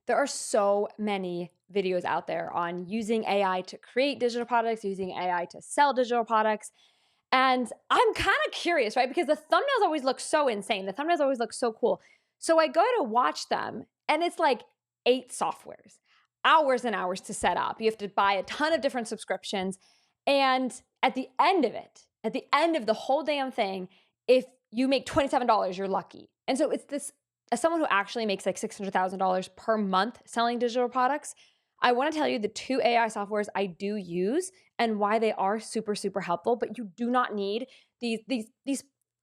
There are so many videos out there on using AI to create digital products, using AI to sell digital products. And I'm kind of curious, right? Because the thumbnails always look so insane. The thumbnails always look so cool. So I go to watch them, and it's like 8 softwares, hours and hours to set up. You have to buy a ton of different subscriptions. And at the end of it, at the end of the whole damn thing, if you make $27, you're lucky. And so it's this, as someone who actually makes like $600,000 per month selling digital products, I want to tell you the two AI softwares I do use and why they are super, super helpful. But you do not need these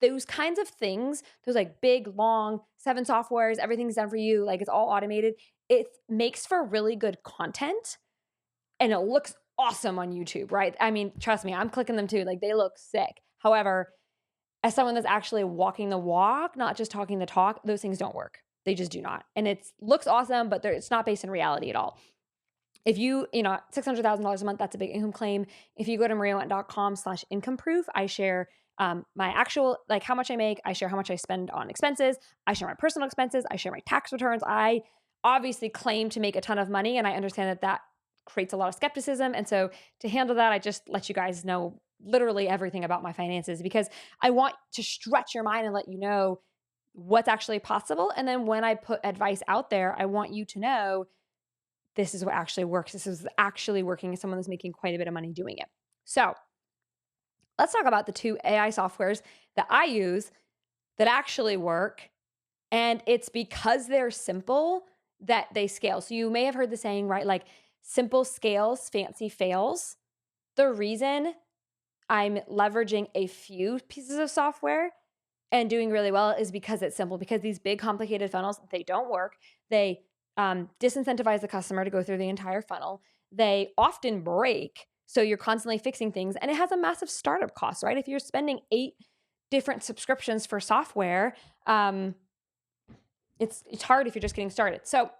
those kinds of things, those like big, long 7 softwares, everything's done for you, like it's all automated. It makes for really good content and it looks awesome on YouTube, right? I mean, trust me, I'm clicking them too. Like they look sick. However, as someone that's actually walking the walk, not just talking the talk, those things don't work. They just do not. And it looks awesome, but it's not based in reality at all. If $600,000 a month, that's a big income claim. If you go to mariawent.com/income proof, I share my actual, like how much I make. I share how much I spend on expenses. I share my personal expenses. I share my tax returns. I obviously claim to make a ton of money, and I understand that creates a lot of skepticism. And so to handle that, I just let you guys know literally everything about my finances because I want to stretch your mind and let you know what's actually possible. And then when I put advice out there, I want you to know this is what actually works. This is actually working as someone that's making quite a bit of money doing it. So let's talk about the two AI softwares that I use that actually work. And it's because they're simple that they scale. So you may have heard the saying, right? Like simple scales, fancy fails. The reason I'm leveraging a few pieces of software and doing really well is because it's simple, because these big complicated funnels, they don't work. They disincentivize the customer to go through the entire funnel. They often break. So you're constantly fixing things and it has a massive startup cost, right? If you're spending 8 different subscriptions for software, it's hard if you're just getting started. So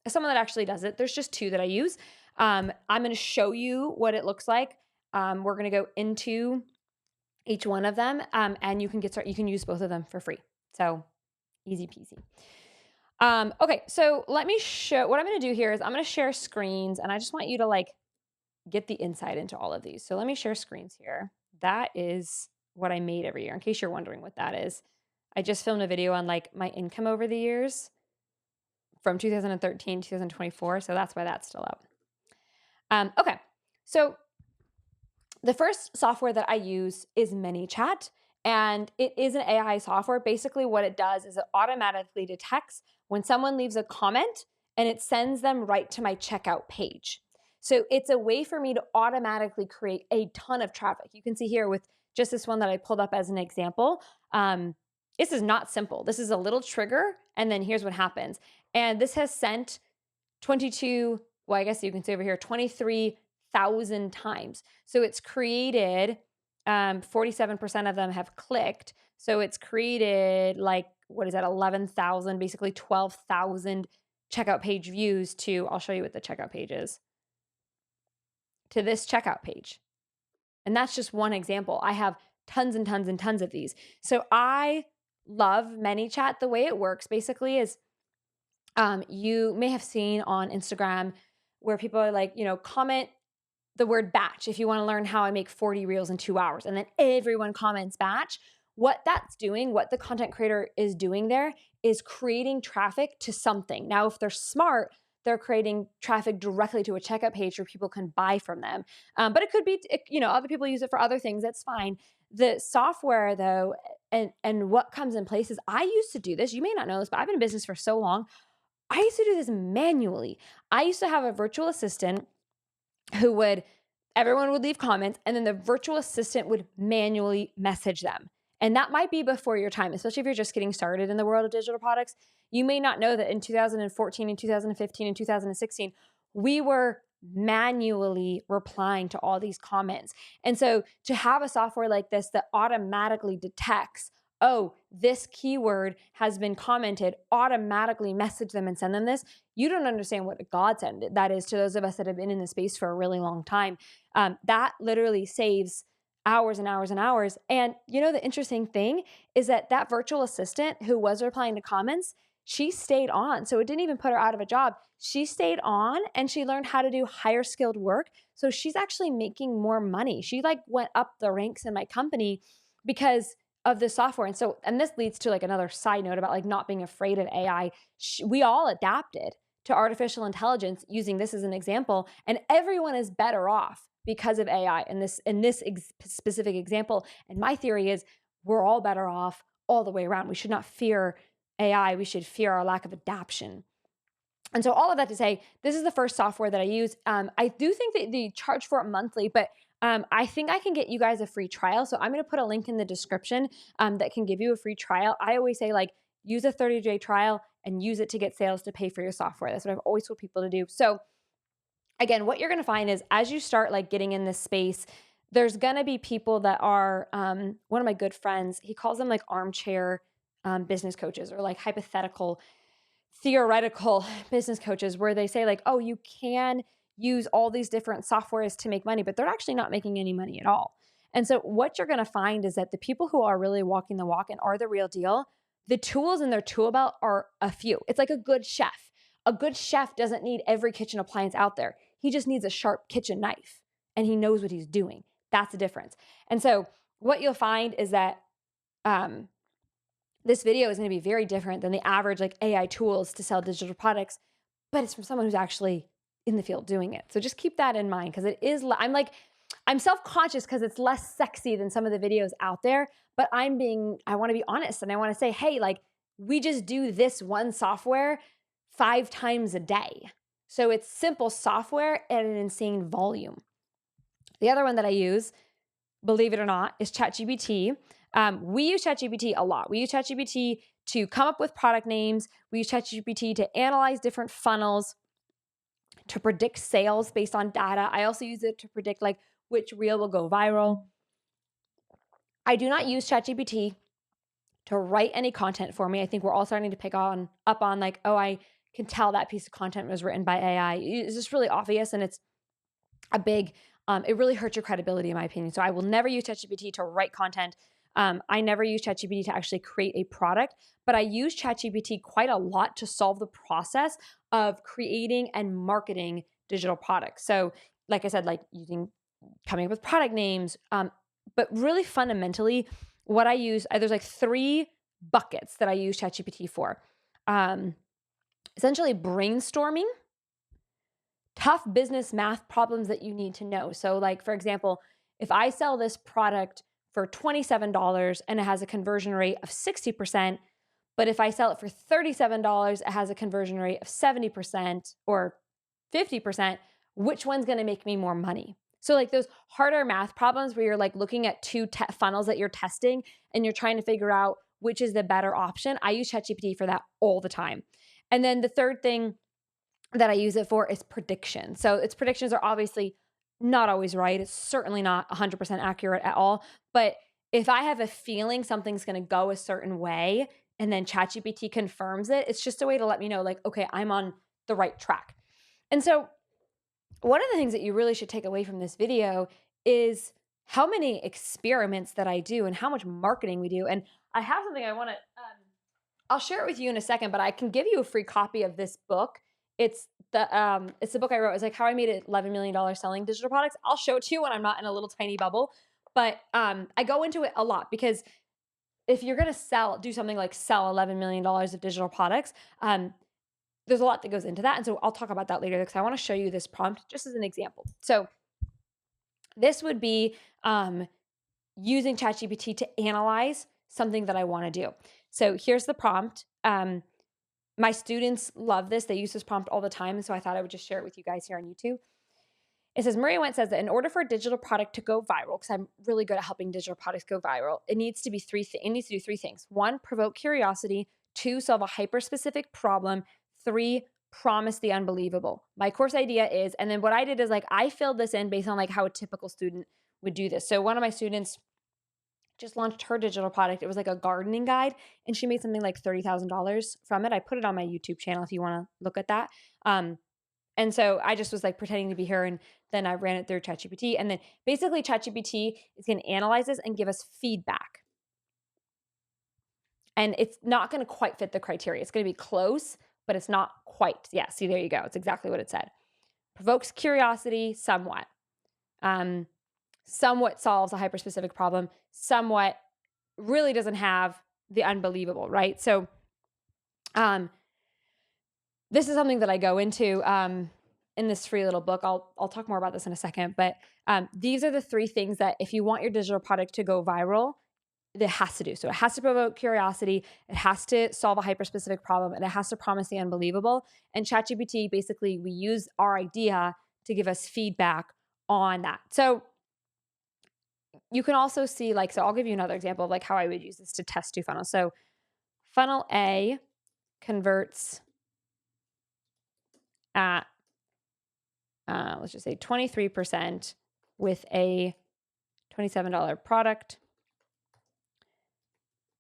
as someone that actually does it, there's just 2 that I use. I'm going to show you what it looks like. We're going to go into each one of them, and you can get started. You can use both of them for free. So easy peasy. Okay, so let me show, what I'm going to do here is I'm going to share screens, and I just want you to like get the insight into all of these. So let me share screens here. That is what I made every year, in case you're wondering what that is. I just filmed a video on like my income over the years from 2013 to 2024. So that's why that's still up. Okay, so the first software that I use is ManyChat, and it is an AI software. Basically, what it does is it automatically detects when someone leaves a comment and it sends them right to my checkout page. So it's a way for me to automatically create a ton of traffic. You can see here with just this one that I pulled up as an example. This is not simple. This is a little trigger, and then here's what happens. And this has sent 22, well, I guess you can see over here, 23,000 times. So it's created, 47% of them have clicked. So it's created like, what is that, 11,000, basically 12,000 checkout page views to, I'll show you what the checkout page is, to this checkout page. And that's just one example. I have tons and tons and tons of these. So I love ManyChat. The way it works basically is, you may have seen on Instagram where people are like, comment the word batch if you want to learn how I make 40 reels in 2 hours. And then everyone comments batch. What that's doing, what the content creator is doing there is creating traffic to something. Now, if they're smart, they're creating traffic directly to a checkout page where people can buy from them. But it could be, other people use it for other things. That's fine. The software though, and what comes in place is I used to do this. You may not know this, but I've been in business for so long. I used to do this manually. I used to have a virtual assistant everyone would leave comments, and then the virtual assistant would manually message them. And that might be before your time, especially if you're just getting started in the world of digital products. You may not know that in 2014 and 2015 and 2016, we were manually replying to all these comments. And so to have a software like this that automatically detects, oh, this keyword has been commented, automatically message them and send them this. You don't understand what a godsend that is to those of us that have been in the space for a really long time. That literally saves hours and hours and hours. And the interesting thing is that virtual assistant who was replying to comments, she stayed on. So it didn't even put her out of a job. She stayed on and she learned how to do higher skilled work. So she's actually making more money. She like went up the ranks in my company because of the software. And this leads to like another side note about like not being afraid of AI. We all adapted to artificial intelligence using this as an example, and everyone is better off because of AI in this specific example. And my theory is we're all better off all the way around. We should not fear AI. We should fear our lack of adaptation. And so all of that to say, this is the first software that I use. I do think that they charge for it monthly, but I think I can get you guys a free trial. So I'm going to put a link in the description that can give you a free trial. I always say like use a 30-day trial and use it to get sales to pay for your software. That's what I've always told people to do. So again, what you're going to find is as you start like getting in this space, there's going to be people that are, one of my good friends, he calls them like armchair business coaches or like hypothetical, theoretical business coaches where they say like, oh, you can use all these different softwares to make money, but they're actually not making any money at all. And so what you're going to find is that the people who are really walking the walk and are the real deal, the tools in their tool belt are a few. It's like a good chef. A good chef doesn't need every kitchen appliance out there. He just needs a sharp kitchen knife and he knows what he's doing. That's the difference. And so what you'll find is that this video is going to be very different than the average like AI tools to sell digital products, but it's from someone who's actually in the field doing it. So just keep that in mind because it is, I'm self-conscious because it's less sexy than some of the videos out there, but I want to be honest and I want to say, hey, like we just do this one software 5 times a day. So it's simple software at an insane volume. The other one that I use, believe it or not, is ChatGPT. We use ChatGPT a lot. We use ChatGPT to come up with product names. We use ChatGPT to analyze different funnels, to predict sales based on data. I also use it to predict like which reel will go viral. I do not use ChatGPT to write any content for me. I think we're all starting to pick up on like, oh, I can tell that piece of content was written by AI. It's just really obvious and it's a big, it really hurts your credibility in my opinion. So I will never use ChatGPT to write content. I never use ChatGPT to actually create a product, but I use ChatGPT quite a lot to solve the process of creating and marketing digital products. So like I said, like coming up with product names, but really fundamentally what I use, there's like 3 buckets that I use ChatGPT for. Essentially brainstorming, tough business math problems that you need to know. So like, for example, if I sell this product for $27 and it has a conversion rate of 60%, but if I sell it for $37, it has a conversion rate of 70% or 50%, which one's going to make me more money? So like those harder math problems where you're like looking at 2 funnels that you're testing and you're trying to figure out which is the better option. I use ChatGPT for that all the time. And then the third thing that I use it for is prediction. So its predictions are obviously not always right. It's certainly not 100% accurate at all. But if I have a feeling something's going to go a certain way and then ChatGPT confirms it, it's just a way to let me know like, okay, I'm on the right track. And so one of the things that you really should take away from this video is how many experiments that I do and how much marketing we do. And I have something I want to, I'll share it with you in a second, but I can give you a free copy of this book. It's the book I wrote. It's like how I made $11 million selling digital products. I'll show it to you when I'm not in a little tiny bubble, but I go into it a lot because if you're going to do something like sell $11 million of digital products, there's a lot that goes into that. And so I'll talk about that later because I want to show you this prompt just as an example. So this would be using ChatGPT to analyze something that I want to do. So here's the prompt. My students love this. They use this prompt all the time. And so I thought I would just share it with you guys here on YouTube. It says, Maria Went says that in order for a digital product to go viral, because I'm really good at helping digital products go viral, it needs to do 3 things. 1, provoke curiosity. 2, solve a hyper-specific problem. 3, promise the unbelievable. My course idea is, and then what I did is like, I filled this in based on like how a typical student would do this. So one of my students just launched her digital product. It was like a gardening guide and she made something like $30,000 from it. I put it on my YouTube channel if you want to look at that. And so I just was like pretending to be her and then I ran it through ChatGPT. And then basically ChatGPT is going to analyze this and give us feedback. And it's not going to quite fit the criteria. It's going to be close, but it's not quite. Yeah, see, there you go. It's exactly what it said. Provokes curiosity somewhat. Somewhat solves a hyper-specific problem. Somewhat really doesn't have the unbelievable, right? So this is something that I go into in this free little book. I'll talk more about this in a second, but these are the 3 things that if you want your digital product to go viral, it has to do. So it has to provoke curiosity, it has to solve a hyper-specific problem, and it has to promise the unbelievable. And ChatGPT, basically, we use our idea to give us feedback on that. So you can also see, like, so I'll give you another example of like how I would use this to test 2 funnels. So funnel A converts at, let's just say 23% with a $27 product.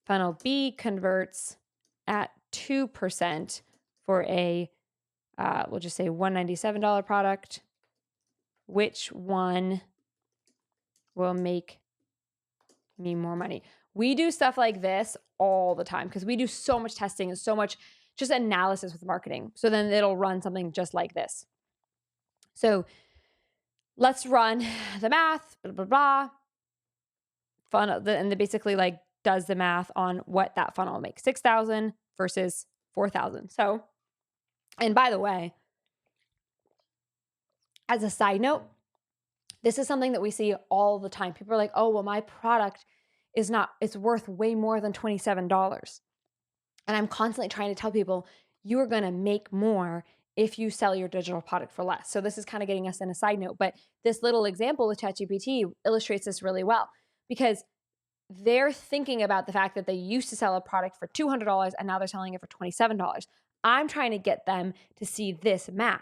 Funnel B converts at 2% for a, we'll just say $197 product. Which one will make me more money? We do stuff like this all the time because we do so much testing and so much just analysis with marketing. So then it'll run something just like this. So let's run the math, blah, blah, blah. Funnel, and it basically like does the math on what that funnel will make, 6,000 versus 4,000. So, and by the way, as a side note, this is something that we see all the time. People are like, oh, well, my product is not, it's worth way more than $27. And I'm constantly trying to tell people, you are going to make more if you sell your digital product for less. So this is kind of getting us in a side note, but this little example with ChatGPT illustrates this really well because they're thinking about the fact that they used to sell a product for $200 and now they're selling it for $27. I'm trying to get them to see this math.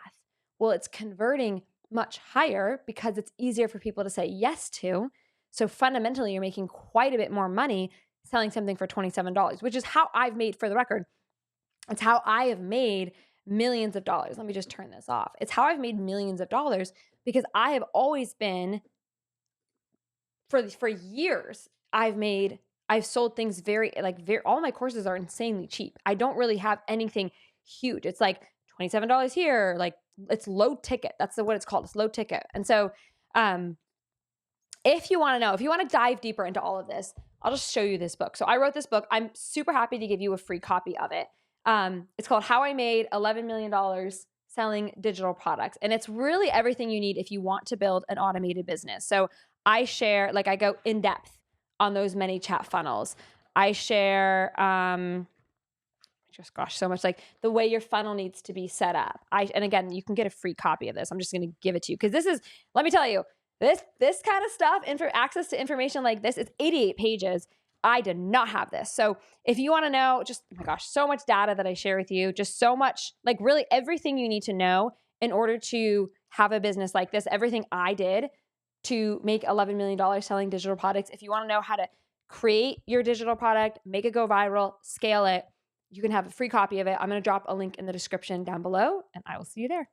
Well, it's converting much higher because it's easier for people to say yes to. So fundamentally, you're making quite a bit more money selling something for $27, which is how I've made, for the record, it's how I have made millions of dollars. Let me just turn this off. It's how I've made millions of dollars because I have always been, for years, I've sold things very, all my courses are insanely cheap. I don't really have anything huge. It's like $27 here, like it's low ticket. That's what it's called. It's low ticket. And so, if you want to know, if you want to dive deeper into all of this, I'll just show you this book. So I wrote this book. I'm super happy to give you a free copy of it. It's called How I Made $11 Million Selling Digital Products. And it's really everything you need if you want to build an automated business. So I share, like I go in depth on those ManyChat funnels. I share, so much, like the way your funnel needs to be set up. And again, you can get a free copy of this. I'm just going to give it to you because this is, let me tell you, this kind of stuff, access to information like this, it's 88 pages. I did not have this. So if you want to know, just, oh my gosh, so much data that I share with you, just so much, like really everything you need to know in order to have a business like this, everything I did to make $11 million selling digital products. If you want to know how to create your digital product, make it go viral, scale it, you can have a free copy of it. I'm going to drop a link in the description down below, and I will see you there.